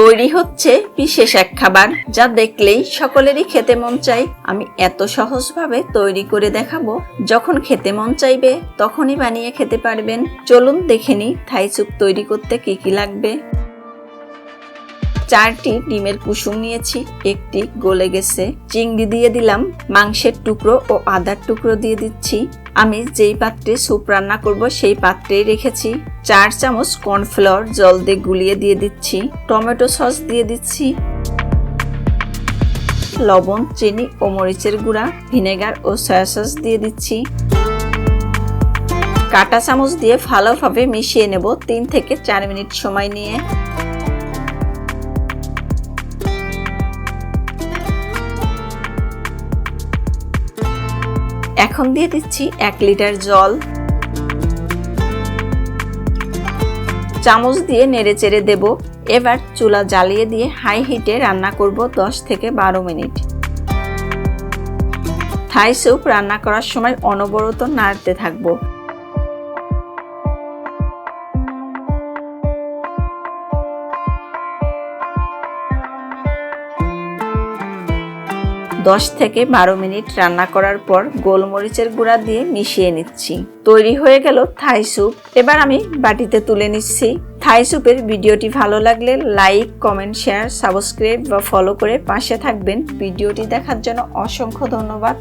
তৈরি হচ্ছে বিশেষ এক খাবার যা দেখলেই সকলেরই খেতে মন চায়। আমি এত সহজভাবে তৈরি করে দেখাবো, যখন খেতে মন চাইবে তখনই বানিয়ে খেতে পারবেন। চলুন দেখে নিই থাই স্যুপ তৈরি করতে কি কি লাগবে। 4টি ডিমের কুসুম নিয়েছি, একটি গলে গেছে। চিংড়ি দিয়ে দিলাম, মাংসের টুকরো ও আদার টুকরো দিয়ে দিচ্ছি। আমি যেই পাত্রে স্যুপ রান্না করব সেই পাত্রেই রেখেছি। 4 চামচ কর্নফ্লাওয়ার জল দিয়ে গুলিয়ে দিয়ে দিচ্ছি। টমেটো সস দিয়ে দিচ্ছি। লবণ, চিনি ও মরিচের গুঁড়া, ভিনেগার ও সয়া সস দিয়ে দিচ্ছি। কাঁটা চামচ দিয়ে ভালোভাবে মিশিয়ে নেব 3 থেকে 4 মিনিট সময় নিয়ে। এখন দিয়ে দিচ্ছি 1 লিটার জল। চামচ দিয়ে নেড়েচেড়ে দেব। এবার চুলা জ্বালিয়ে দিয়ে হাই হিটে রান্না করব 10 থেকে 12 মিনিট। থাই স্যুপ রান্না করার সময় অনবরত নাড়তে থাকবো। দশ থেকে 12 মিনিট রান্না করার পর গোলমরিচের গুঁড়া দিয়ে মিশিয়ে নিচ্ছি। তৈরি হয়ে গেল থাই স্যুপ। এবার আমি বাটিতে তুলে নিচ্ছি। থাই স্যুপের ভিডিওটি ভালো লাগলে লাইক, কমেন্ট, শেয়ার, সাবস্ক্রাইব বা ফলো করে পাশে থাকবেন। ভিডিওটি দেখার জন্য অসংখ্য ধন্যবাদ।